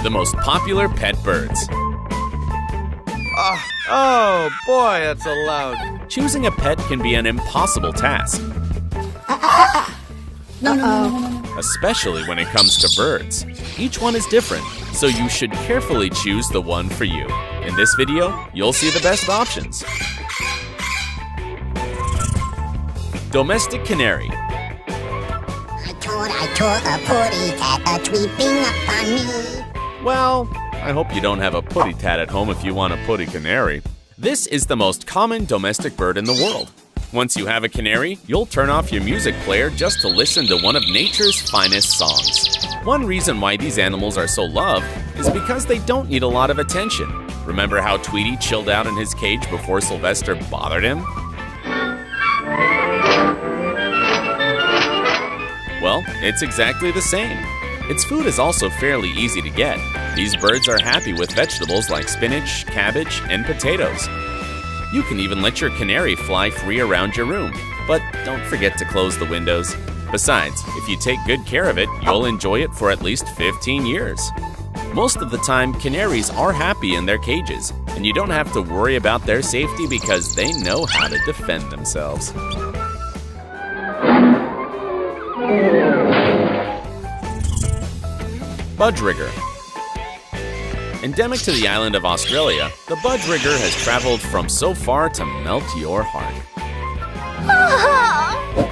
the most popular pet birds. Oh boy, that's so loud. Choosing a pet can be an impossible task, especially when it comes to birds. Each one is different, so you should carefully choose the one for you. In this video, you'll see the best options. Domestic canary. I told a putty tat creeping up on me. Well, I hope you don't have a putty tat at home if you want a putty canary. This is the most common domestic bird in the world. Once you have a canary, you'll turn off your music player just to listen to one of nature's finest songs. One reason why these animals are so loved is because they don't need a lot of attention. Remember how Tweety chilled out in his cage before Sylvester bothered him? Well, it's exactly the same. Its food is also fairly easy to get. These birds are happy with vegetables like spinach, cabbage, and potatoes. You can even let your canary fly free around your room, but don't forget to close the windows. Besides, if you take good care of it, you'll enjoy it for at least 15 years. Most of the time, canaries are happy in their cages, and you don't have to worry about their safety because they know how to defend themselves. Budgeriggar. Endemic to the island of Australia, the budgeriggar has traveled from so far to melt your heart.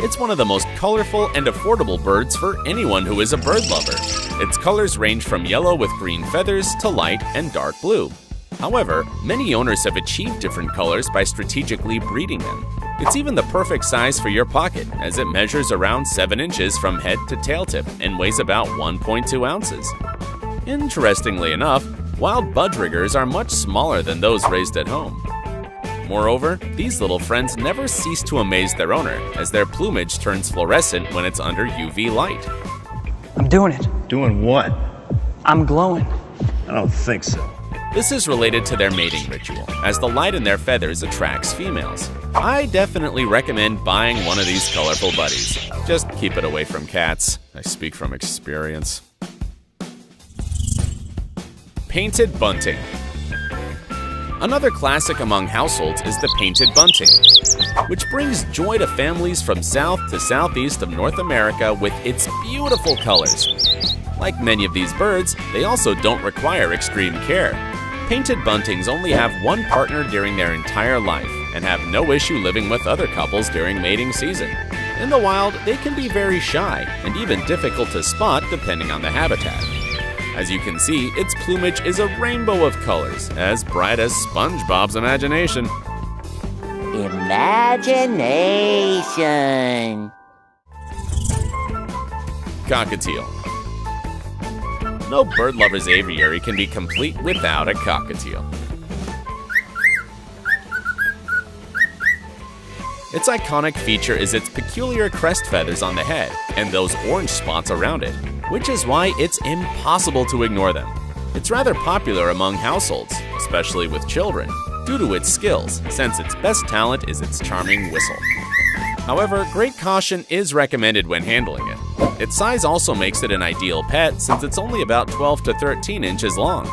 It's one of the most colorful and affordable birds for anyone who is a bird lover. Its colors range from yellow with green feathers to light and dark blue. However, many owners have achieved different colors by strategically breeding them. It's even the perfect size for your pocket, as it measures around 7 inches from head to tail tip and weighs about 1.2 ounces. Interestingly enough, wild budgeriggars are much smaller than those raised at home. Moreover, these little friends never cease to amaze their owner, as their plumage turns fluorescent when it's under UV light. I'm doing it. Doing what? I'm glowing. I don't think so. This is related to their mating ritual, as the light in their feathers attracts females. I definitely recommend buying one of these colorful buddies. Just keep it away from cats. I speak from experience. Painted bunting. Another classic among households is the painted bunting, which brings joy to families from south to southeast of North America with its beautiful colors. Like many of these birds, they also don't require extreme care. Painted buntings only have one partner during their entire life and have no issue living with other couples during mating season. In the wild, they can be very shy and even difficult to spot depending on the habitat. As you can see, its plumage is a rainbow of colors, as bright as SpongeBob's imagination. Imagination. Cockatiel. No bird lover's aviary can be complete without a cockatiel. Its iconic feature is its peculiar crest feathers on the head and those orange spots around it, which is why it's impossible to ignore them. It's rather popular among households, especially with children, due to its skills, since its best talent is its charming whistle. However, great caution is recommended when handling it. Its size also makes it an ideal pet since it's only about 12 to 13 inches long.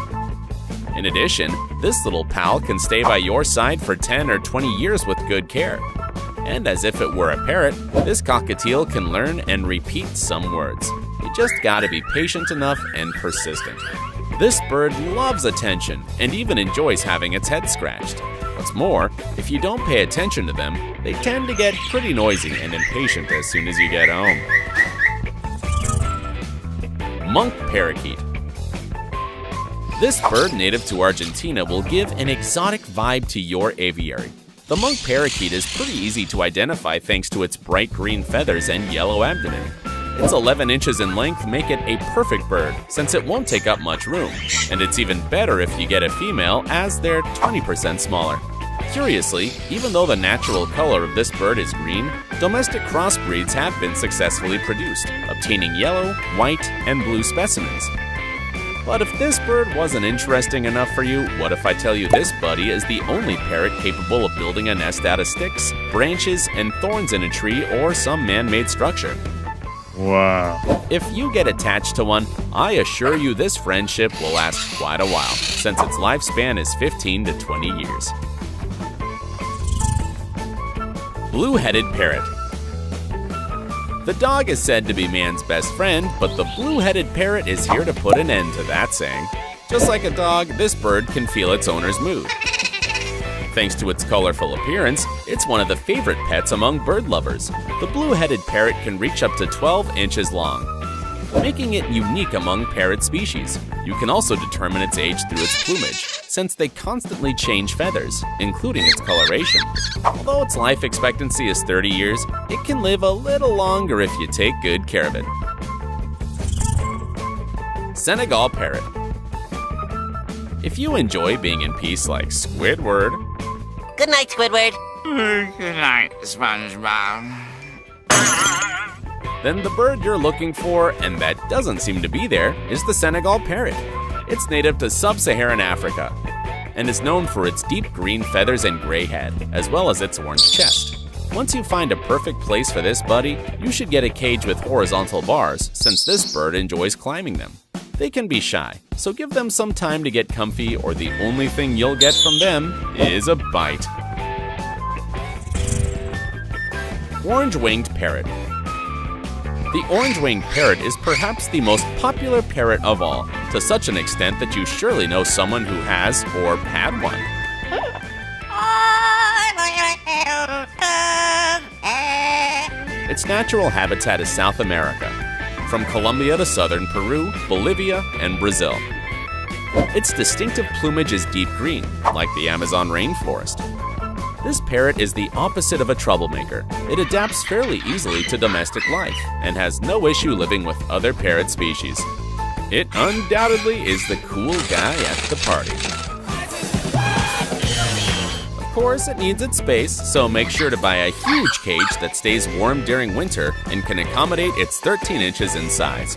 In addition, this little pal can stay by your side for 10 or 20 years with good care. And as if it were a parrot, this cockatiel can learn and repeat some words. You just gotta be patient enough and persistent. This bird loves attention and even enjoys having its head scratched. What's more, if you don't pay attention to them, they tend to get pretty noisy and impatient as soon as you get home. Monk parakeet. This bird native to Argentina will give an exotic vibe to your aviary. The monk parakeet is pretty easy to identify thanks to its bright green feathers and yellow abdomen. Its 11 inches in length make it a perfect bird since it won't take up much room, and it's even better if you get a female as they're 20% smaller. Curiously, even though the natural color of this bird is green, domestic crossbreeds have been successfully produced, obtaining yellow, white, and blue specimens. But if this bird wasn't interesting enough for you, what if I tell you this buddy is the only parrot capable of building a nest out of sticks, branches, and thorns in a tree or some man-made structure? Wow. If you get attached to one, I assure you this friendship will last quite a while, since its lifespan is 15 to 20 years. Blue-headed parrot. The dog is said to be man's best friend, but the blue-headed parrot is here to put an end to that saying. Just like a dog, this bird can feel its owner's mood. Thanks to its colorful appearance, it's one of the favorite pets among bird lovers. The blue-headed parrot can reach up to 12 inches long, making it unique among parrot species. You can also determine its age through its plumage, since they constantly change feathers, including its coloration. Although its life expectancy is 30 years, it can live a little longer if you take good care of it. Senegal parrot. If you enjoy being in peace like Squidward, Good night, Squidward. Good night, SpongeBob. then the bird you're looking for, and that doesn't seem to be there, is the Senegal parrot. It's native to sub-Saharan Africa and is known for its deep green feathers and gray head, as well as its orange chest. Once you find a perfect place for this buddy, you should get a cage with horizontal bars, since this bird enjoys climbing them. They can be shy, so give them some time to get comfy, or the only thing you'll get from them is a bite. Orange-winged parrot. The orange-winged parrot is perhaps the most popular parrot of all, to such an extent that you surely know someone who has or had one. Its natural habitat is South America, from Colombia to southern Peru, Bolivia, and Brazil. Its distinctive plumage is deep green, like the Amazon rainforest. This parrot is the opposite of a troublemaker. It adapts fairly easily to domestic life and has no issue living with other parrot species. It undoubtedly is the cool guy at the party. Of course, it needs its space, so make sure to buy a huge cage that stays warm during winter and can accommodate its 13 inches in size.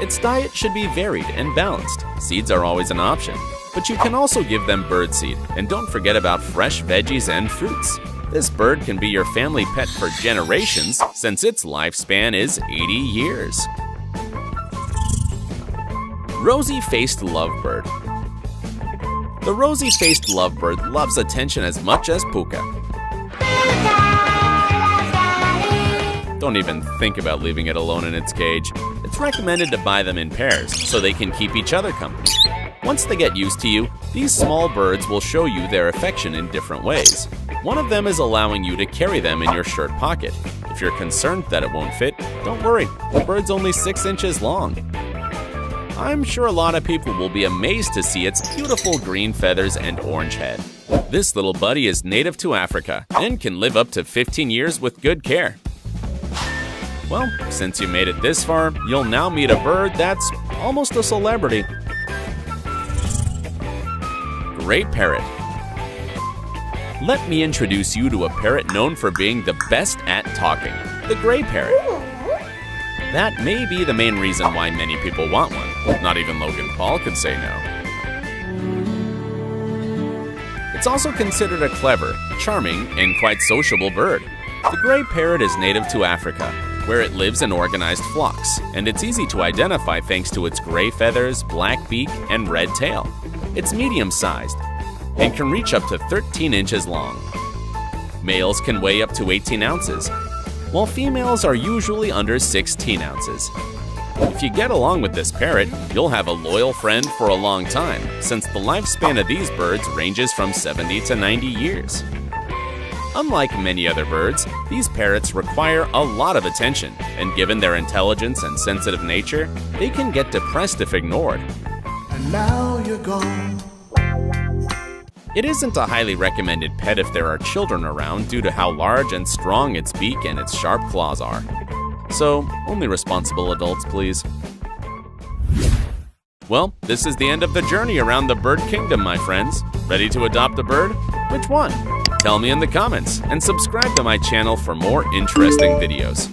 Its diet should be varied and balanced. Seeds are always an option, but you can also give them birdseed, and don't forget about fresh veggies and fruits. This bird can be your family pet for generations, since its lifespan is 80 years. Rosy-faced lovebird. The rosy-faced lovebird loves attention as much as Puka. Don't even think about leaving it alone in its cage. It's recommended to buy them in pairs so they can keep each other company. Once they get used to you, these small birds will show you their affection in different ways. One of them is allowing you to carry them in your shirt pocket. If you're concerned that it won't fit, don't worry, the bird's only 6 inches long. I'm sure a lot of people will be amazed to see its beautiful green feathers and orange head. This little buddy is native to Africa and can live up to 15 years with good care. Well, since you made it this far, you'll now meet a bird that's almost a celebrity. Gray parrot. Let me introduce you to a parrot known for being the best at talking, the gray parrot. That may be the main reason why many people want one. Not even Logan Paul could say no. It's also considered a clever, charming, and quite sociable bird. The gray parrot is native to Africa, where it lives in organized flocks, and it's easy to identify thanks to its gray feathers, black beak, and red tail. It's medium-sized and can reach up to 13 inches long. Males can weigh up to 18 ounces, while females are usually under 16 ounces. If you get along with this parrot, you'll have a loyal friend for a long time, since the lifespan of these birds ranges from 70 to 90 years. Unlike many other birds, these parrots require a lot of attention, and given their intelligence and sensitive nature, they can get depressed if ignored. And now you're gone. It isn't a highly recommended pet if there are children around due to how large and strong its beak and its sharp claws are. So, only responsible adults, please. Well, this is the end of the journey around the bird kingdom, my friends. Ready to adopt a bird? Which one? Tell me in the comments, and subscribe to my channel for more interesting videos.